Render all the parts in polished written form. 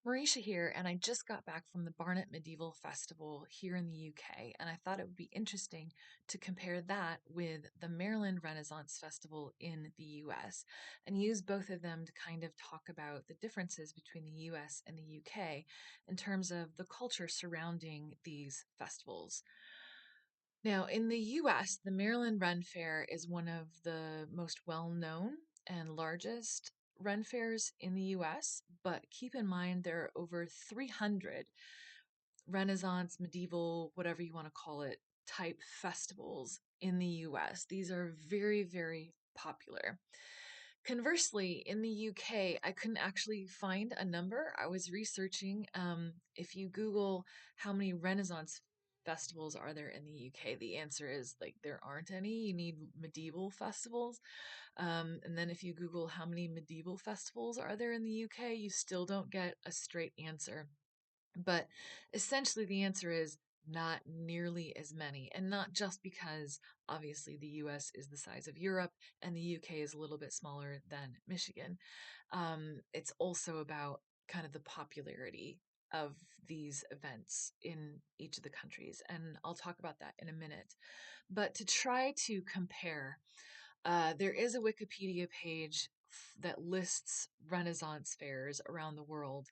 Marisha here, and I just got back from the Barnet Medieval Festival here in the UK, and I thought it would be interesting to compare that with the Maryland Renaissance Festival in the US and use both of them to kind of talk about the differences between the US and the UK in terms of the culture surrounding these festivals. Now, in the US, the Maryland Ren Fair is one of the most well known and largest Ren fairs in the US, but keep in mind there are over 300 Renaissance, medieval, whatever you want to call it, type festivals in the US. These are very, very popular. Conversely, in the UK, I couldn't actually find a number. I was researching. If you Google how many Renaissance festivals are there in the UK, the answer is like there aren't any. You need medieval festivals. And then if you Google how many medieval festivals are there in the UK, you still don't get a straight answer. But essentially, the answer is not nearly as many. And not just because obviously the US is the size of Europe and the UK is a little bit smaller than Michigan. It's also about kind of the popularity of these events in each of the countries. And I'll talk about that in a minute. But to try to compare, there is a Wikipedia page that lists Renaissance fairs around the world,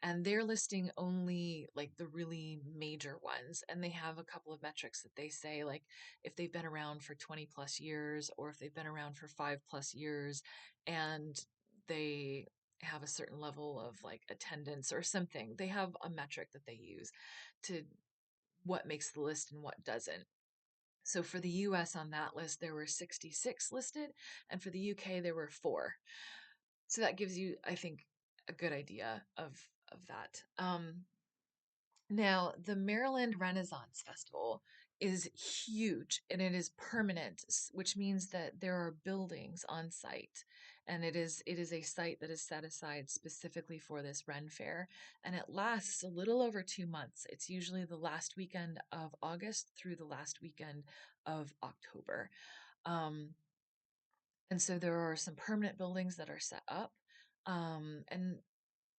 and they're listing only like the really major ones. And they have a couple of metrics that they say, like if they've been around for 20 plus years or if they've been around for 5 plus years, and they have a certain level of like attendance or something. They have a metric that they use to what makes the list and what doesn't. So for the US on that list, there were 66 listed, and for the UK, there were four. So that gives you, I think, a good idea of that. Now, the Maryland Renaissance Festival is huge and it is permanent, which means that there are buildings on site. And it is a site that is set aside specifically for this Ren Fair, and it lasts a little over 2 months. It's usually the last weekend of August through the last weekend of October. Um, and so there are some permanent buildings that are set up. And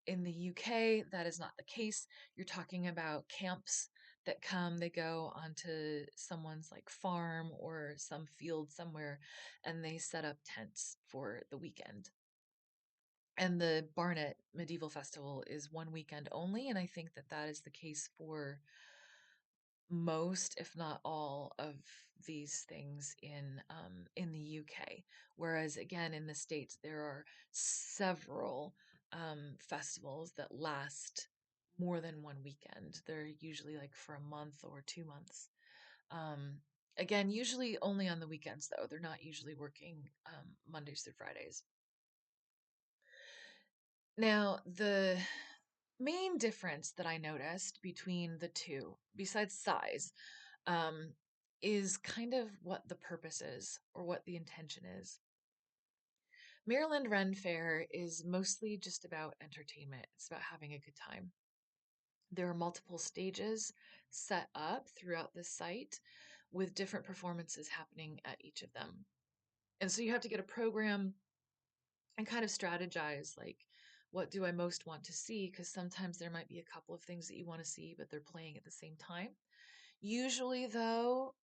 in the UK, that is not the case. You're talking about camps that come, they go onto someone's like farm or some field somewhere, and they set up tents for the weekend. And the Barnet Medieval Festival is one weekend only, and I think that that is the case for most, if not all, of these things in the UK. Whereas again, in the States, there are several festivals that last more than one weekend. They're usually like for a month or 2 months. Um, Again, usually only on the weekends, though. They're not usually working Mondays through Fridays. Now, the main difference that I noticed between the two, besides size, um, is kind of what the purpose is or what the intention is. Maryland Ren Fair is mostly just about entertainment. It's about having a good time. There are multiple stages set up throughout the site with different performances happening at each of them. And so you have to get a program and kind of strategize like, what do I most want to see? Because sometimes there might be a couple of things that you want to see, but they're playing at the same time. Usually, though,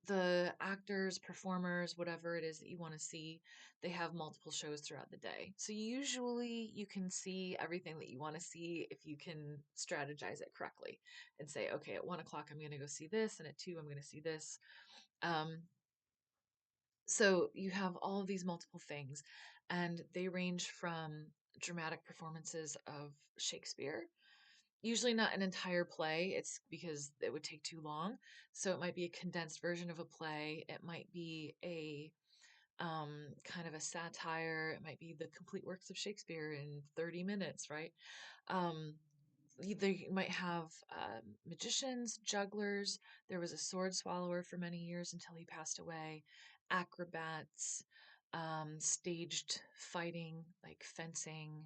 the actors, performers, whatever it is that you want to see, they have multiple shows throughout the day. So usually you can see everything that you want to see if you can strategize it correctly and say, okay, at 1 o'clock I'm going to go see this, and at 2 I'm going to see this. Um, so you have all of these multiple things, and they range from dramatic performances of Shakespeare. Usually not an entire play, it's because it would take too long. So it might be a condensed version of a play. It might be a kind of a satire. It might be the complete works of Shakespeare in 30 minutes, right? Um, they might have magicians, jugglers. There was a sword swallower for many years until he passed away, acrobats, staged fighting like fencing,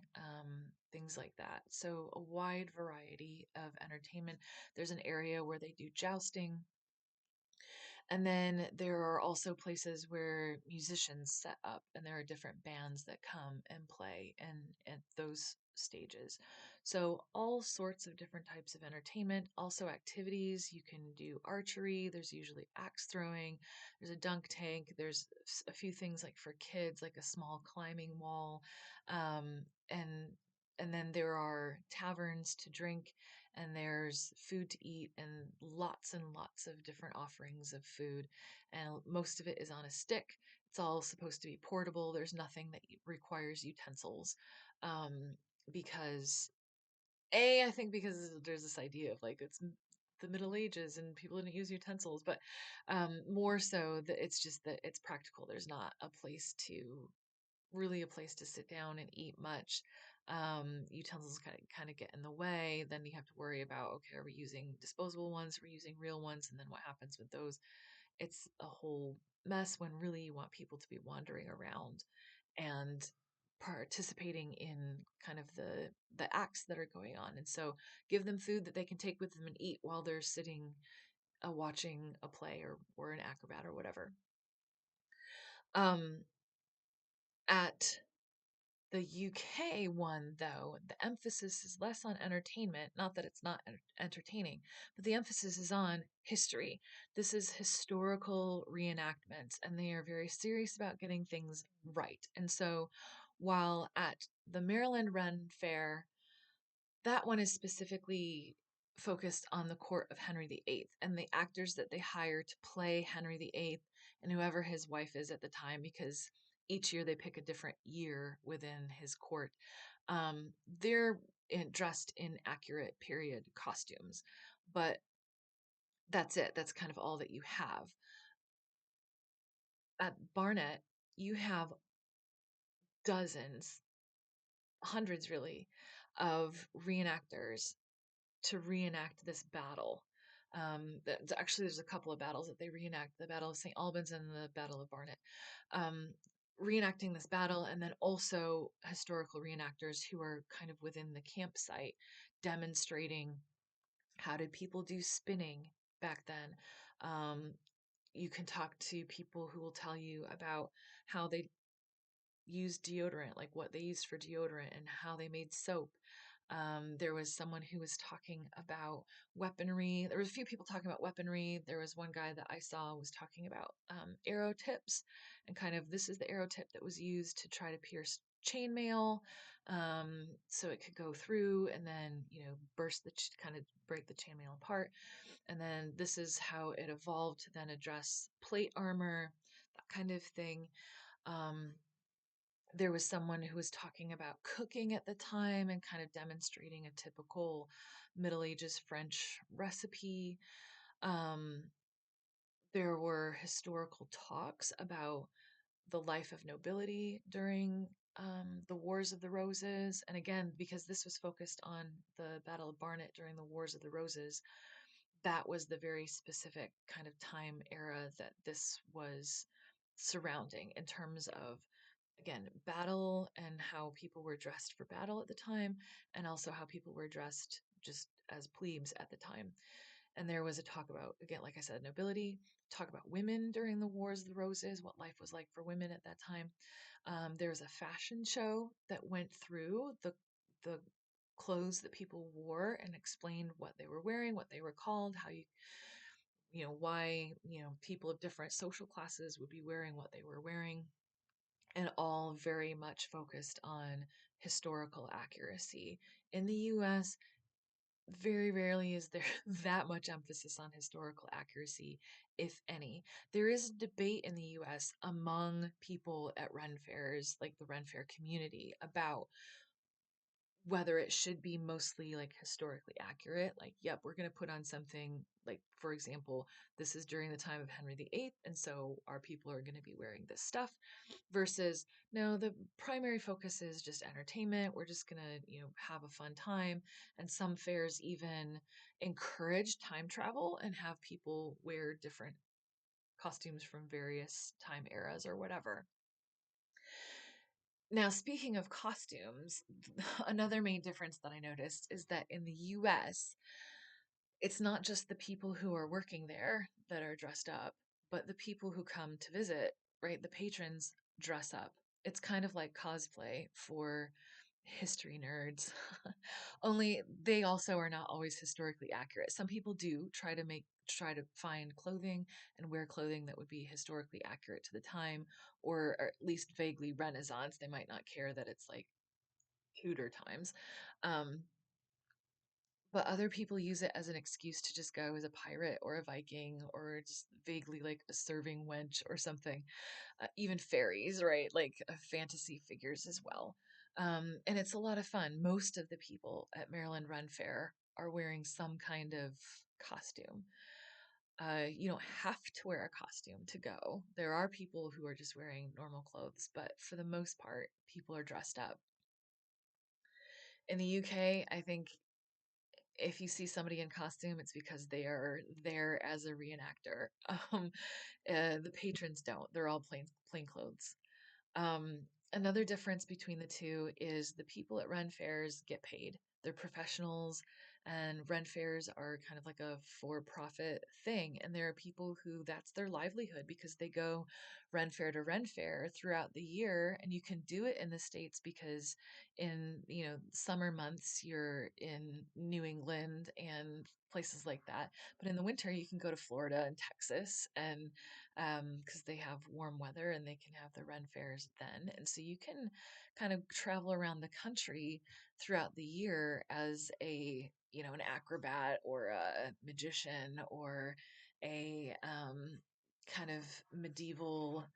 things like that. So, a wide variety of entertainment. There's an area where they do jousting. And then there are also places where musicians set up, and there are different bands that come and play and at those stages. So, all sorts of different types of entertainment, also activities. You can do archery, there's usually axe throwing, there's a dunk tank, there's a few things like for kids, like a small climbing wall. And then there are taverns to drink, and there's food to eat, and lots of different offerings of food. And most of it is on a stick. It's all supposed to be portable. There's nothing that requires utensils. Um, because I think because there's this idea of like it's the Middle Ages and people didn't use utensils, but more so that it's just that it's practical. There's not a place to sit down and eat much. Utensils kind of get in the way. Then you have to worry about, okay, are we using disposable ones? Are we using real ones? And then what happens with those? It's a whole mess when really you want people to be wandering around and participating in kind of the acts that are going on. And so give them food that they can take with them and eat while they're sitting watching a play or an acrobat or whatever. Um, at the UK one, though, the emphasis is less on entertainment. Not that it's not entertaining, but the emphasis is on history. This is historical reenactments, and they are very serious about getting things right. And so, while at the Maryland Ren Fair, that one is specifically focused on the court of Henry VIII and the actors that they hire to play Henry VIII and whoever his wife is at the time, because each year they pick a different year within his court. They're dressed in accurate period costumes, but that's it. That's kind of all that you have. At Barnet, you have dozens, hundreds really, of reenactors to reenact this battle. Actually, there's a couple of battles that they reenact: the Battle of St. Albans and the Battle of Barnet. Um, Reenacting this battle, and then also historical reenactors who are kind of within the campsite, demonstrating how did people do spinning back then. Um, you can talk to people who will tell you about how they used deodorant, like what they used for deodorant and how they made soap. There was someone who was talking about weaponry. There was a few people talking about weaponry. There was one guy that I saw was talking about arrow tips, and kind of this is the arrow tip that was used to try to pierce chainmail, so it could go through and then burst kind of break the chainmail apart. And then this is how it evolved to then address plate armor, that kind of thing. Um, there was someone who was talking about cooking at the time and kind of demonstrating a typical Middle Ages French recipe. Um, there were historical talks about the life of nobility during the Wars of the Roses. And again, because this was focused on the Battle of Barnet during the Wars of the Roses, that was the very specific kind of time era that this was surrounding in terms of, again, battle and how people were dressed for battle at the time, and also how people were dressed just as plebes at the time. And there was a talk about, again, like I said, nobility, talk about women during the Wars of the Roses, what life was like for women at that time. There was a fashion show that went through the clothes that people wore and explained what they were wearing, what they were called, how why people of different social classes would be wearing what they were wearing, and all very much focused on historical accuracy. In the US, very rarely is there that much emphasis on historical accuracy, if any. There is a debate in the US among people at Ren fairs, like the Ren fair community, about whether it should be mostly like historically accurate. Like, yep, we're going to put on something like, for example, this is during the time of Henry VIII, and so our people are going to be wearing this stuff, versus no, the primary focus is just entertainment. We're just going to, have a fun time. And some fairs even encourage time travel and have people wear different costumes from various time eras or whatever. Now, speaking of costumes, another main difference that I noticed is that in the US, it's not just the people who are working there that are dressed up, but the people who come to visit, right? The patrons dress up. It's kind of like cosplay for history nerds. Only they also are not always historically accurate. Some people do try to find clothing and wear clothing that would be historically accurate to the time, or at least vaguely Renaissance. They might not care that it's like Tudor times. Um, but other people use it as an excuse to just go as a pirate or a Viking or just vaguely like a serving wench or something. Even fairies, right? Like fantasy figures as well. And it's a lot of fun. Most of the people at Maryland Run Fair are wearing some kind of costume. You don't have to wear a costume to go. There are people who are just wearing normal clothes, but for the most part, people are dressed up. In the UK, I think if you see somebody in costume, it's because they are there as a reenactor. Um, the patrons don't. They're all plain clothes. Another difference between the two is the people at Ren fairs get paid. They're professionals, and Ren fairs are kind of like a for profit thing. And there are people who that's their livelihood because they go Ren fair throughout the year. And you can do it in the States because in, summer months, you're in New England and places like that. But in the winter, you can go to Florida and Texas and because they have warm weather and they can have the Ren fairs then. And so you can kind of travel around the country throughout the year as an acrobat or a magician or a kind of medieval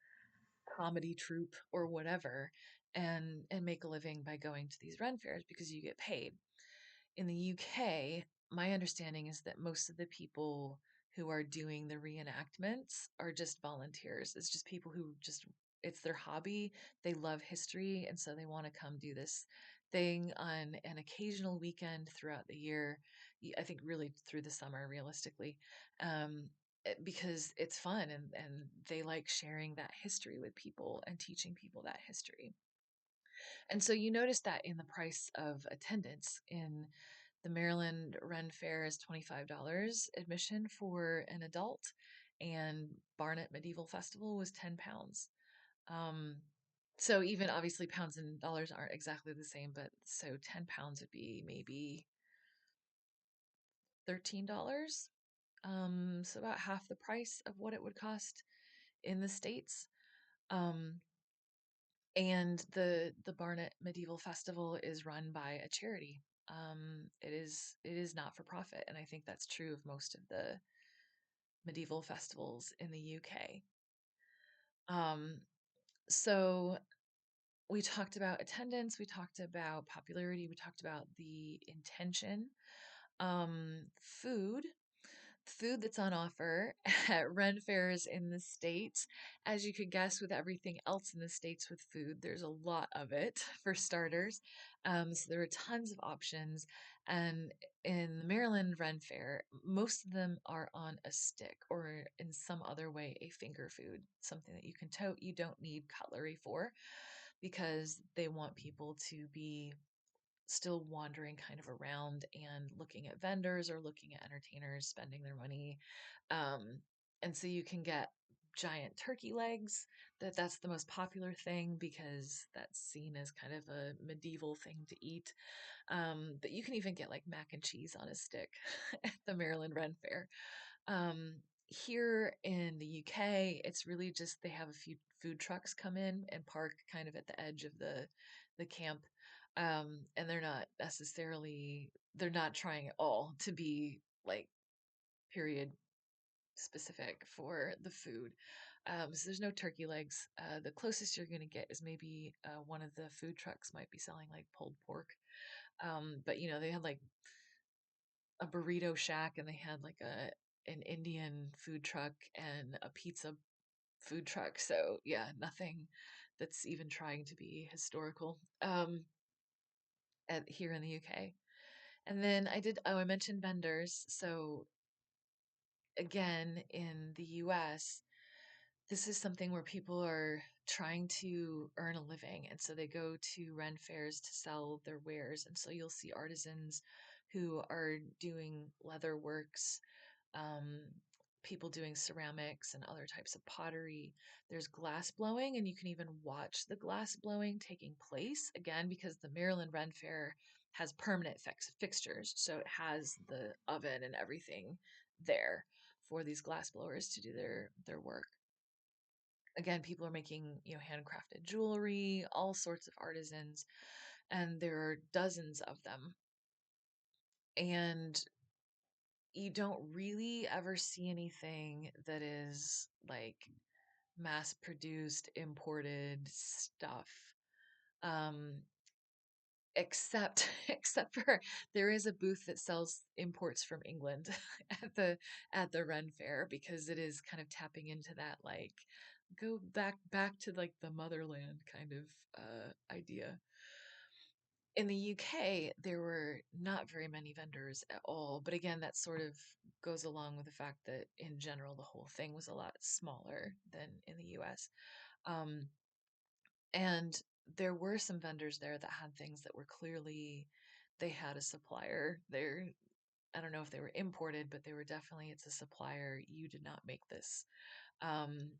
comedy troupe or whatever and make a living by going to these Ren fairs because you get paid. In the UK, my understanding is that most of the people who are doing the reenactments are just volunteers. It's just people who just, it's their hobby. They love history. And so they want to come do this thing on an occasional weekend throughout the year. I think really through the summer, realistically. Because it's fun and they like sharing that history with people and teaching people that history. And so you notice that in the price of attendance in the Maryland Ren Fair is $25 admission for an adult, and Barnet Medieval Festival was £10. Um, so even obviously pounds and dollars aren't exactly the same, but so £10 would be maybe $13. So about half the price of what it would cost in the States. Um, and the Barnet Medieval Festival is run by a charity. It is not for profit, and I think that's true of most of the medieval festivals in the UK. Um, so we talked about attendance, we talked about popularity, we talked about the intention. Food. Food that's on offer at Ren fairs in the States. As you could guess, with everything else in the States with food, there's a lot of it for starters. So there are tons of options. And in the Maryland Ren Fair, most of them are on a stick or in some other way a finger food, something that you can tote. You don't need cutlery for because they want people to be still wandering kind of around and looking at vendors or looking at entertainers spending their money. Um, and so you can get giant turkey legs. That's the most popular thing because that's seen as kind of a medieval thing to eat. But you can even get like mac and cheese on a stick at the Maryland Ren Fair. Um, Here in the UK, it's really just they have a few food trucks come in and park kind of at the edge of the camp. And they're not trying at all to be like period specific for the food. So there's no turkey legs. The closest you're going to get is maybe one of the food trucks might be selling like pulled pork. But they had like a burrito shack and they had like an Indian food truck and a pizza food truck. So yeah, nothing that's even trying to be historical at here in the UK. And then I mentioned vendors. So again, in the US, this is something where people are trying to earn a living. And so they go to Ren fairs to sell their wares. And so you'll see artisans who are doing leather works, um, people doing ceramics and other types of pottery. There's glass blowing, and you can even watch the glass blowing taking place again because the Maryland Ren Fair has permanent fixtures. So it has the oven and everything there for these glass blowers to do their work. Again, people are making, handcrafted jewelry, all sorts of artisans, and there are dozens of them. And you don't really ever see anything that is like mass produced imported stuff, um except except for there is a booth that sells imports from England at the Ren Fair, because it is kind of tapping into that, like, go back to like the motherland kind of idea. In the UK, there were not very many vendors at all, but again, that sort of goes along with the fact that in general the whole thing was a lot smaller than in the US. Um, and there were some vendors there that had things that were clearly, they had a supplier. I don't know if they were imported, but they were definitely, it's a supplier. You did not make this. Um,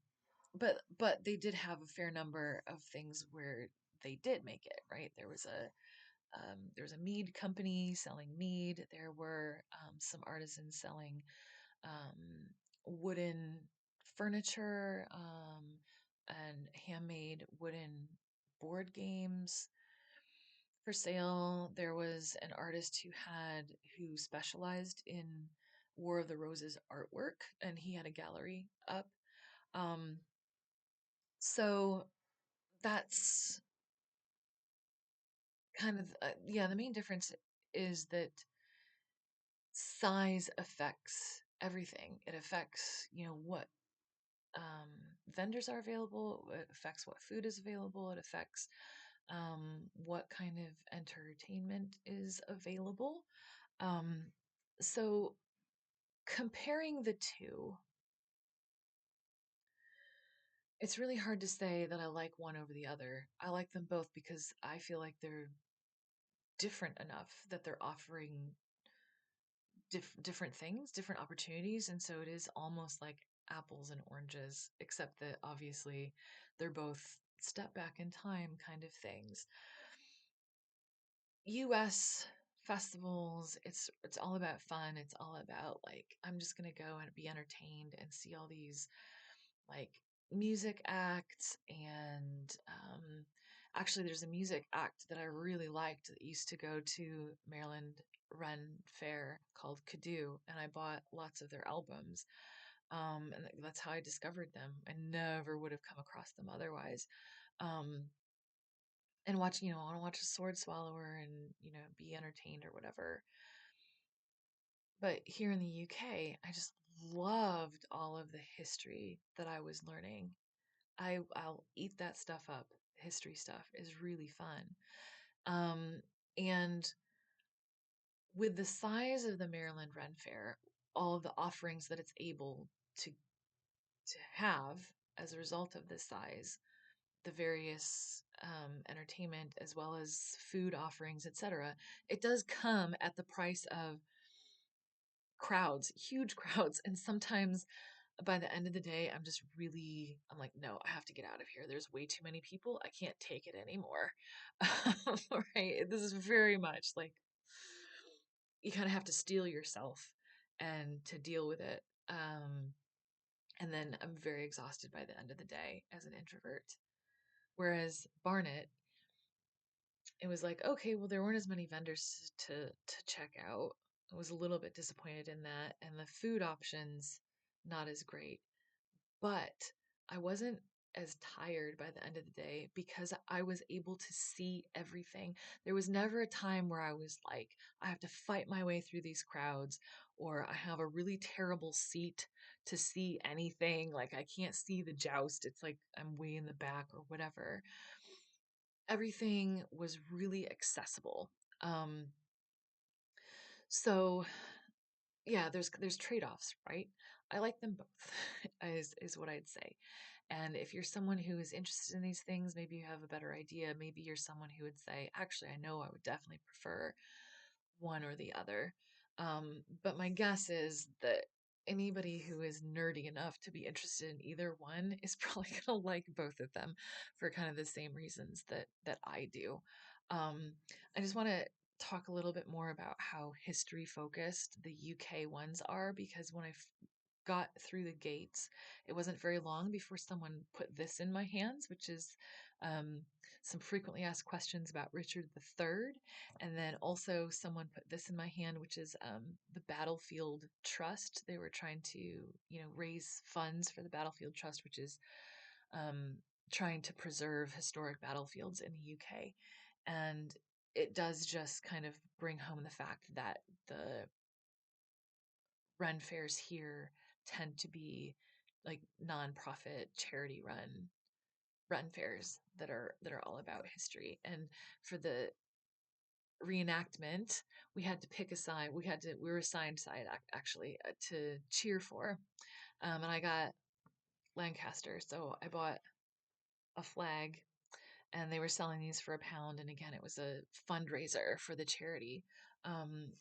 but they did have a fair number of things where they did make it, right? There was a mead company selling mead. There were some artisans selling wooden furniture, and handmade wooden board games for sale. There was an artist who specialized in War of the Roses artwork, and he had a gallery up. Um, so that's kind of, yeah, the main difference is that size affects everything. It affects, what um, vendors are available. It affects what food is available. It affects what kind of entertainment is available. Um, so comparing the two, it's really hard to say that I like one over the other. I like them both because I feel like they're different enough that they're offering different things, different opportunities. And so it is almost like apples and oranges, except that obviously they're both step back in time kind of things. US festivals, it's all about fun. It's all about, like, I'm just gonna go and be entertained and see all these, like, music acts. And actually there's a music act that I really liked that used to go to Maryland Ren Fair called Kadu, and I bought lots of their albums. And that's how I discovered them. I never would have come across them otherwise. Um, and I want to watch a sword swallower and, be entertained or whatever. But here in the UK, I just loved all of the history that I was learning. I'll eat that stuff up. History stuff is really fun. And with the size of the Maryland Ren Fair, all of the offerings that it's able to have as a result of this size, the various entertainment as well as food offerings, etc., it does come at the price of crowds, huge crowds. And sometimes by the end of the day, I'm like, no, I have to get out of here. There's way too many people. I can't take it anymore. Right? This is very much like you kind of have to steel yourself and to deal with it. And then I'm very exhausted by the end of the day as an introvert. Whereas Barnet, it was like, okay, well, there weren't as many vendors to check out. I was a little bit disappointed in that, and the food options not as great. But I wasn't as tired by the end of the day because I was able to see everything. There was never a time where I was like, I have to fight my way through these crowds, or I have a really terrible seat to see anything. Like, I can't see the joust. It's like I'm way in the back or whatever. Everything was really accessible. Um, so yeah, there's trade-offs, right? I like them both, is what I'd say. And if you're someone who is interested in these things, maybe you have a better idea. Maybe you're someone who would say, actually, I know I would definitely prefer one or the other. But my guess is that anybody who is nerdy enough to be interested in either one is probably going to like both of them for kind of the same reasons that I do. Um, I just want to talk a little bit more about how history focused the UK ones are, because when I got through the gates, it wasn't very long before someone put this in my hands, which is um, some frequently asked questions about Richard III. And then also someone put this in my hand, which is the Battlefield Trust. They were trying to, raise funds for the Battlefield Trust, which is um, trying to preserve historic battlefields in the UK. And it does just kind of bring home the fact that the run fairs here tend to be like nonprofit charity run fairs that are all about history. And for the reenactment, we had to pick a side. We were assigned side actually to cheer for. And I got Lancaster, so I bought a flag, and they were selling these for £1. And again, it was a fundraiser for the charity. Um,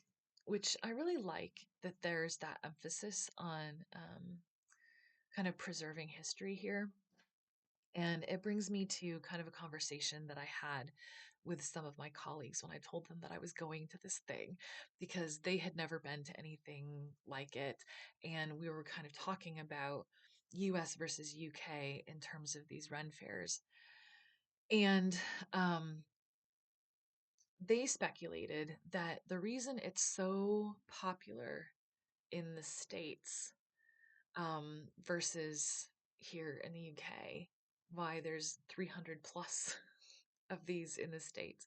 which I really like, that there's that emphasis on kind of preserving history here. And it brings me to kind of a conversation that I had with some of my colleagues when I told them that I was going to this thing, because they had never been to anything like it. And we were kind of talking about US versus UK in terms of these run fairs. And they speculated that the reason it's so popular in the States versus here in the UK, why there's 300 plus of these in the States,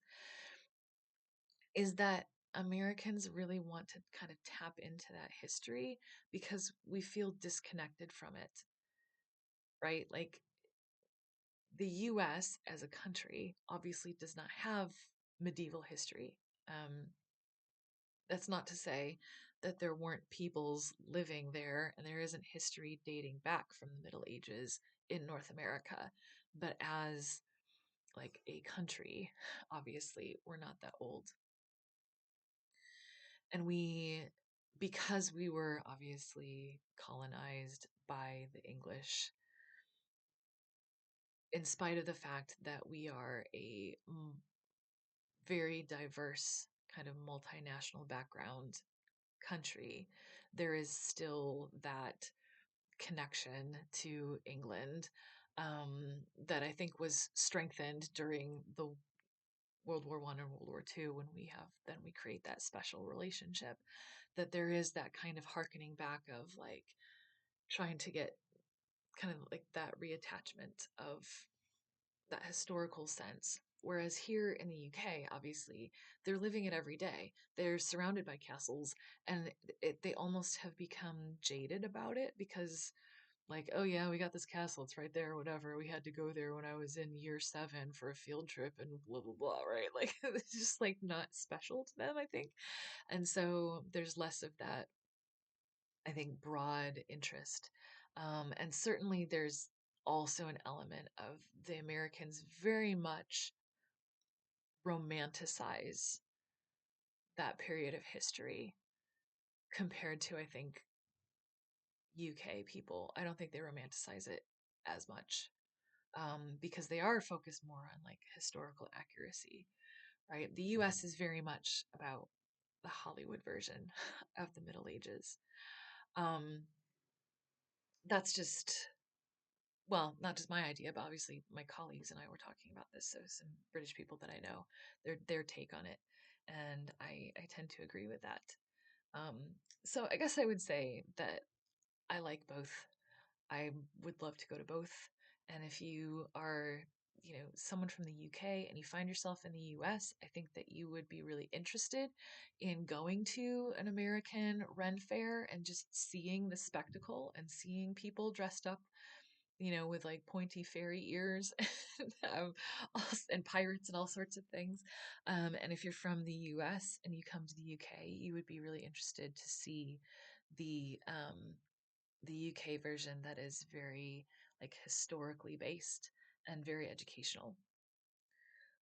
is that Americans really want to kind of tap into that history because we feel disconnected from it, right? Like the US as a country obviously does not have medieval history. Um, that's not to say that there weren't peoples living there and there isn't history dating back from the Middle Ages in North America. But as like a country, obviously, we're not that old. And because we were obviously colonized by the English, in spite of the fact that we are a very diverse kind of multinational background country, there is still that connection to England that I think was strengthened during the World War I and World War II, when we create that special relationship, that there is that kind of harkening back of like trying to get kind of like that reattachment of that historical sense. Whereas here in the UK, obviously, they're living it every day. They're surrounded by castles, and they almost have become jaded about it because, like, oh yeah, we got this castle, it's right there, whatever. We had to go there when I was in year 7 for a field trip and blah, blah, blah, right? Like, it's just like not special to them, I think. And so there's less of that, I think, broad interest. And certainly there's also an element of the Americans very much romanticize that period of history compared to, I think, UK people. I don't think they romanticize it as much because they are focused more on like historical accuracy, right? The US is very much about the Hollywood version of the Middle Ages. Um, that's just, well, not just my idea, but obviously my colleagues and I were talking about this. So some British people that I know, their take on it, and I tend to agree with that. Um, so I guess I would say that I like both. I would love to go to both. And if you are, someone from the UK and you find yourself in the US, I think that you would be really interested in going to an American Ren Fair and just seeing the spectacle and seeing people dressed up, with like pointy fairy ears um, and pirates and all sorts of things. And if you're from the US and you come to the UK, you would be really interested to see the the UK version that is very like historically based and very educational.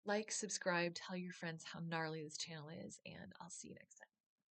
Like, subscribe, tell your friends how gnarly this channel is, and I'll see you next time.